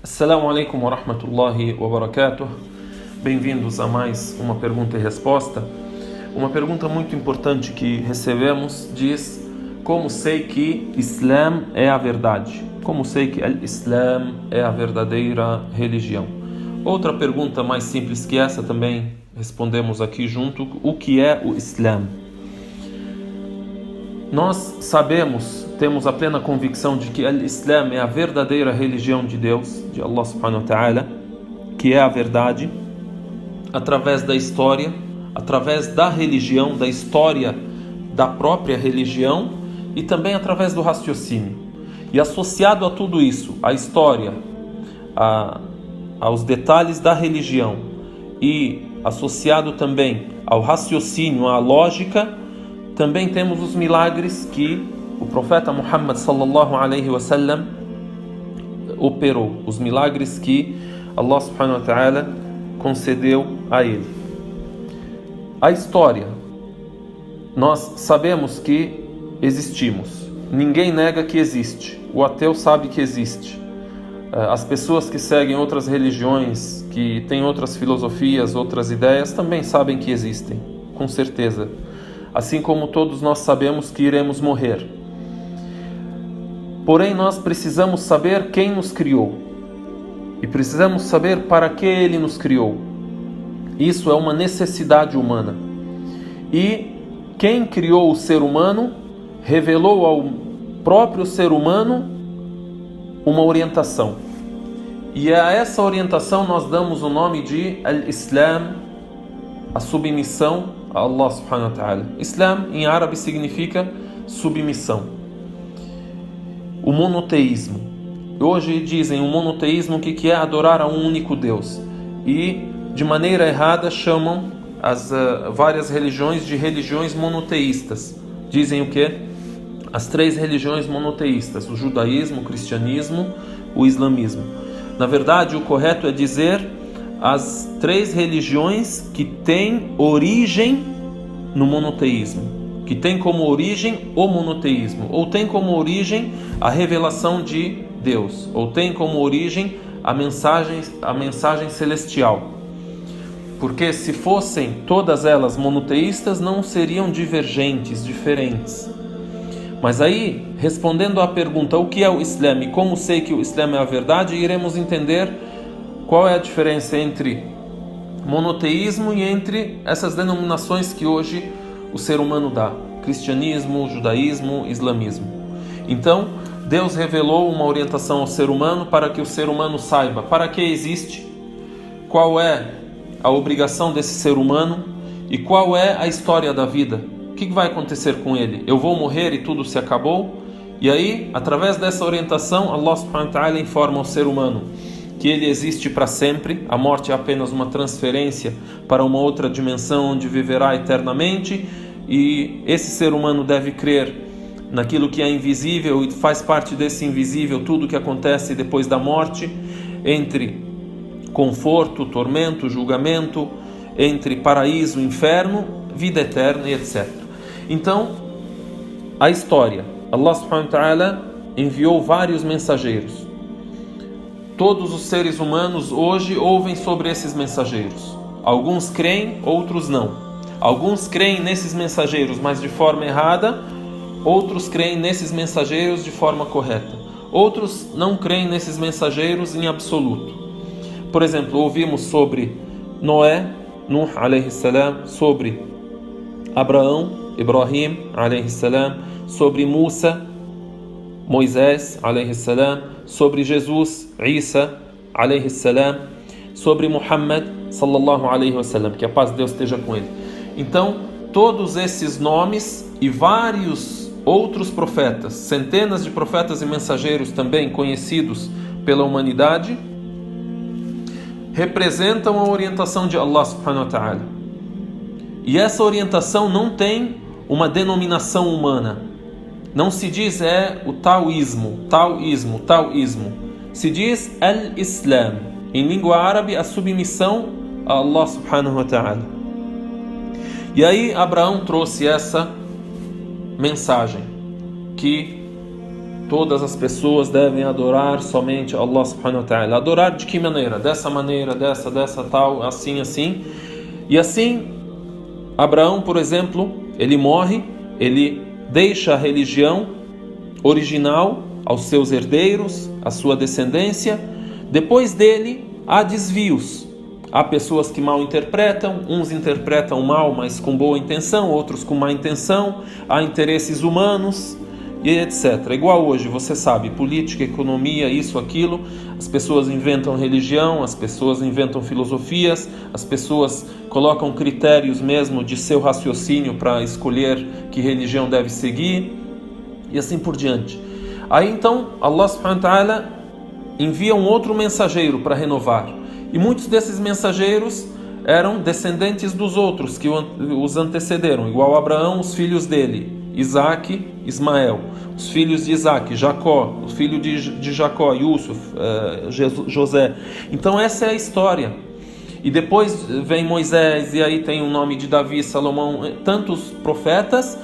Assalamu alaikum wa rahmatullahi wa barakatuh. Bem-vindos a mais uma pergunta e resposta. Uma pergunta muito importante que recebemos diz: como sei que Islam é a verdade? Como sei que Islam é a verdadeira religião? Outra pergunta mais simples que essa também respondemos aqui junto: o que é o Islam? Nós sabemos, temos a plena convicção de que o Islam é a verdadeira religião de Deus, de Allah subhanahu wa ta'ala, que é a verdade, através da história, através da religião, da história da própria religião e também através do raciocínio. E associado a tudo isso, a história, aos detalhes da religião e associado também ao raciocínio, à lógica, também temos os milagres que o profeta Muhammad sallallahu alaihi wasallam operou, os milagres que Allah subhanahu wa ta'ala concedeu a ele. A história, nós sabemos que existimos, ninguém nega que existe, o ateu sabe que existe, as pessoas que seguem outras religiões, que têm outras filosofias, outras ideias, também sabem que existem, com certeza. Assim como todos nós sabemos que iremos morrer. Porém, nós precisamos saber quem nos criou. E precisamos saber para que Ele nos criou. Isso é uma necessidade humana. E quem criou o ser humano revelou ao próprio ser humano uma orientação. E a essa orientação nós damos o nome de Al-Islam, a submissão a Allah subhanahu wa ta'ala. Islam em árabe significa submissão. O monoteísmo. Hoje dizem o monoteísmo que é adorar a um único Deus. E de maneira errada chamam as várias religiões de religiões monoteístas. Dizem o quê? As três religiões monoteístas: o judaísmo, o cristianismo, o islamismo. Na verdade, o correto é dizer as três religiões que têm origem no monoteísmo, que tem como origem o monoteísmo, ou tem como origem a revelação de Deus, ou tem como origem a mensagem celestial. Porque se fossem todas elas monoteístas, não seriam divergentes, diferentes. Mas aí, respondendo à pergunta o que é o Islã e como sei que o Islã é a verdade, iremos entender qual é a diferença entre monoteísmo e entre essas denominações que hoje o ser humano dá: cristianismo, judaísmo, islamismo. Então, Deus revelou uma orientação ao ser humano para que o ser humano saiba para que existe, qual é a obrigação desse ser humano e qual é a história da vida. O que vai acontecer com ele? Eu vou morrer e tudo se acabou? E aí, através dessa orientação, Allah subhanahu wa ta'ala informa ao ser humano que ele existe para sempre, a morte é apenas uma transferência para uma outra dimensão onde viverá eternamente, e esse ser humano deve crer naquilo que é invisível e faz parte desse invisível tudo que acontece depois da morte, entre conforto, tormento, julgamento, entre paraíso, inferno, vida eterna e etc. Então, a história. Allah subhanahu wa ta'ala enviou vários mensageiros. Todos os seres humanos hoje ouvem sobre esses mensageiros. Alguns creem, outros não. Alguns creem nesses mensageiros, mas de forma errada. Outros creem nesses mensageiros de forma correta. Outros não creem nesses mensageiros em absoluto. Por exemplo, ouvimos sobre Noé, Nuh alayhi salam, sobre Abraão, Ibrahim alayhi salam, sobre Musa, Moisés alayhi salam, sobre Jesus, Isa alayhi salam, sobre Muhammad sallallahu alayhi wasallam, que a paz de Deus esteja com ele. Então, todos esses nomes e vários outros profetas, centenas de profetas e mensageiros também conhecidos pela humanidade, representam a orientação de Allah subhanahu wa ta'ala. E essa orientação não tem uma denominação humana. Não se diz o taoísmo. Se diz al-Islam. Em língua árabe, a submissão a Allah subhanahu wa ta'ala. E aí Abraão trouxe essa mensagem, que todas as pessoas devem adorar somente Allah subhanahu wa ta'ala. Adorar de que maneira? Dessa maneira, dessa tal, assim. E assim, Abraão, por exemplo, ele morre, ele deixa a religião original aos seus herdeiros, à sua descendência. Depois dele, há desvios. Há pessoas que mal interpretam, uns interpretam mal, mas com boa intenção, outros com má intenção, há interesses humanos e etc. Igual hoje, você sabe, política, economia, isso, aquilo, as pessoas inventam religião, as pessoas inventam filosofias, as pessoas colocam critérios mesmo de seu raciocínio para escolher que religião deve seguir e assim por diante. Aí então, Allah subhanahu wa ta'ala envia um outro mensageiro para renovar. E muitos desses mensageiros eram descendentes dos outros que os antecederam, igual Abraão, os filhos dele, Isaac, Ismael, os filhos de Isaac, Jacó, o filho de Jacó, Yusuf, José. Então essa é a história. E depois vem Moisés, e aí tem o nome de Davi, Salomão, tantos profetas,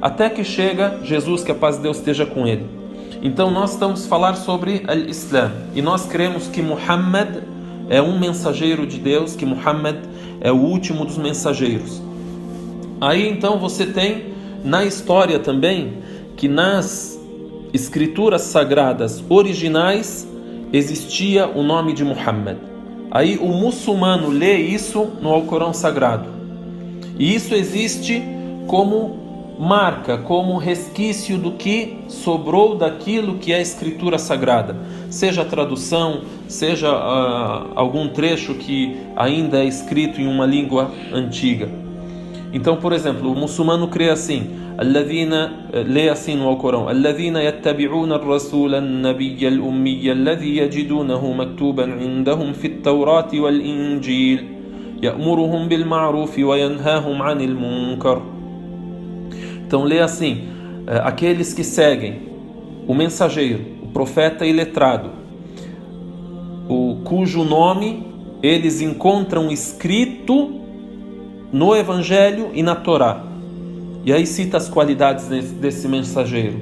até que chega Jesus, que a paz de Deus esteja com ele. Então nós estamos a falar sobre o Islã, e nós cremos que Muhammad é um mensageiro de Deus, que Muhammad é o último dos mensageiros. Aí então você tem na história também que nas escrituras sagradas originais existia o nome de Muhammad. Aí o muçulmano lê isso no Alcorão Sagrado. E isso existe como marca, como resquício do que sobrou daquilo que é a escritura sagrada, seja a tradução, seja algum trecho que ainda é escrito em uma língua antiga. Então, por exemplo, o muçulmano crê assim, lê assim no Alcorão: الذين يتبعون الرسول النبي الأمي الذي يجدونه مكتوبا عندهم في التوراة والإنجيل يأمرهم بالمعروف وينهاهم عن المنكر. Então lê assim: aqueles que seguem o mensageiro, o profeta iletrado, cujo nome eles encontram escrito no Evangelho e na Torá. E aí cita as qualidades desse mensageiro,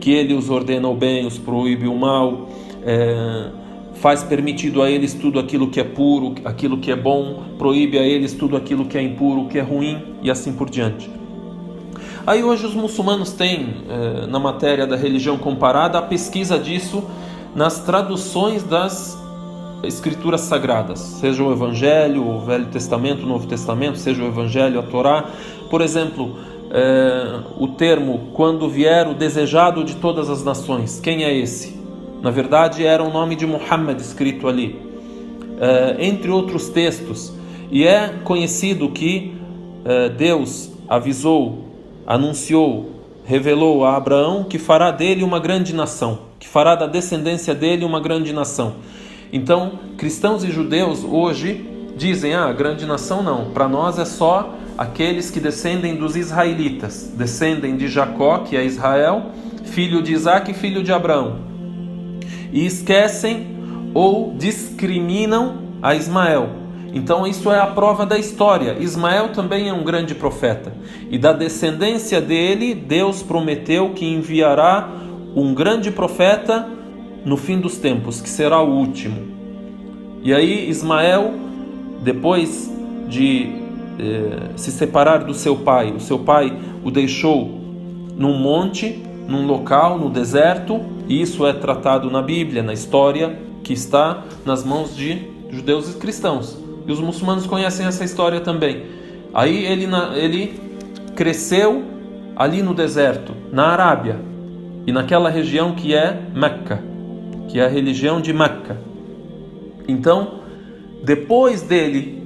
que ele os ordena o bem, os proíbe o mal, faz permitido a eles tudo aquilo que é puro, aquilo que é bom, proíbe a eles tudo aquilo que é impuro, que é ruim, e assim por diante. Aí hoje os muçulmanos têm, na matéria da religião comparada, a pesquisa disso nas traduções das escrituras sagradas, seja o Evangelho, o Velho Testamento, o Novo Testamento, seja o Evangelho, a Torá. Por exemplo, o termo "quando vier o desejado de todas as nações", quem é esse? Na verdade era o nome de Muhammad escrito ali, entre outros textos. E é conhecido que Deus avisou, anunciou, revelou a Abraão que fará dele uma grande nação, que fará da descendência dele uma grande nação. Então, cristãos e judeus hoje dizem: grande nação não, para nós é só aqueles que descendem dos israelitas, descendem de Jacó, que é Israel, filho de Isaac e filho de Abraão, e esquecem ou discriminam a Ismael. Então isso é a prova da história. Ismael também é um grande profeta, e da descendência dele Deus prometeu que enviará um grande profeta no fim dos tempos, que será o último. E aí Ismael, depois de se separar do seu pai, o seu pai o deixou num monte, num local, no deserto, e isso é tratado na Bíblia, na história, que está nas mãos de judeus e cristãos. E os muçulmanos conhecem essa história também. Aí ele cresceu ali no deserto, na Arábia, e naquela região que é Meca, que é a religião de Meca. Então, depois dele,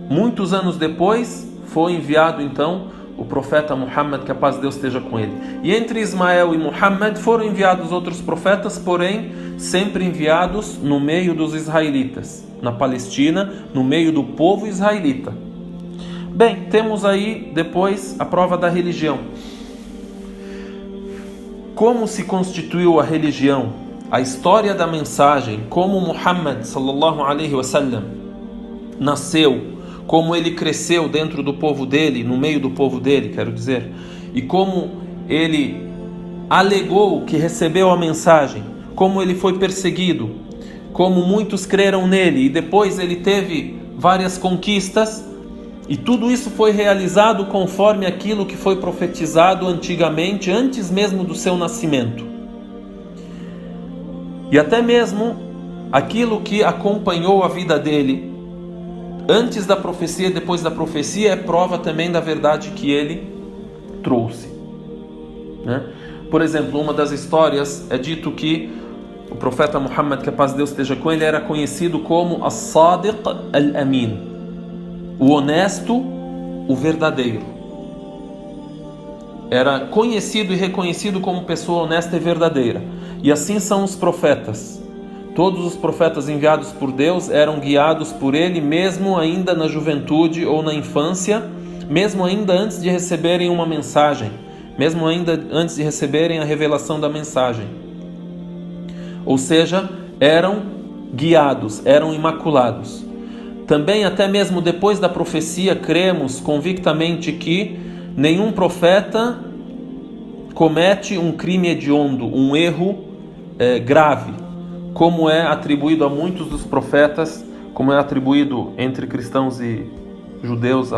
muitos anos depois, foi enviado então o profeta Muhammad, que a paz de Deus esteja com ele. E entre Ismael e Muhammad foram enviados outros profetas, porém sempre enviados no meio dos israelitas, na Palestina, no meio do povo israelita. Bem, temos aí depois a prova da religião. Como se constituiu a religião, a história da mensagem, como Muhammad sallallahu alaihi wasallam nasceu, como ele cresceu dentro do povo dele, no meio do povo dele, quero dizer, e como ele alegou que recebeu a mensagem, como ele foi perseguido, como muitos creram nele, e depois ele teve várias conquistas, e tudo isso foi realizado conforme aquilo que foi profetizado antigamente, antes mesmo do seu nascimento. E até mesmo aquilo que acompanhou a vida dele, antes da profecia e depois da profecia, é prova também da verdade que ele trouxe, né? Por exemplo, uma das histórias é dito que o profeta Muhammad, que a paz de Deus esteja com ele, era conhecido como As-Sadiq Al-Amin, o honesto, o verdadeiro. Era conhecido e reconhecido como pessoa honesta e verdadeira. E assim são os profetas. Todos os profetas enviados por Deus eram guiados por ele, mesmo ainda na juventude ou na infância, mesmo ainda antes de receberem uma mensagem, mesmo ainda antes de receberem a revelação da mensagem. Ou seja, eram guiados, eram imaculados. Também, até mesmo depois da profecia, cremos convictamente que nenhum profeta comete um crime hediondo, um erro grave, como é atribuído a muitos dos profetas, como é atribuído entre cristãos e judeus a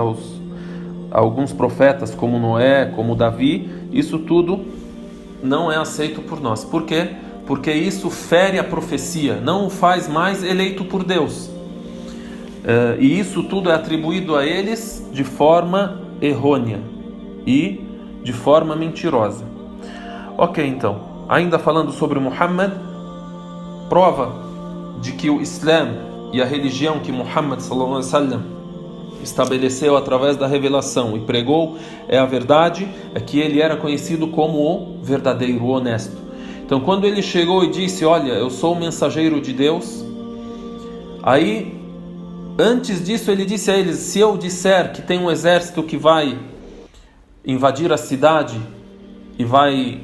alguns profetas, como Noé, como Davi. Isso tudo não é aceito por nós. Por quê? Porque isso fere a profecia, não o faz mais eleito por Deus. E isso tudo é atribuído a eles de forma errônea e de forma mentirosa. Ok, então, ainda falando sobre Muhammad, prova de que o Islã e a religião que Muhammad sallallahu alaihi wasallam estabeleceu através da revelação e pregou é a verdade, é que ele era conhecido como o verdadeiro, o honesto. Então, quando ele chegou e disse: olha, eu sou o mensageiro de Deus, aí, antes disso, ele disse a eles: se eu disser que tem um exército que vai invadir a cidade e vai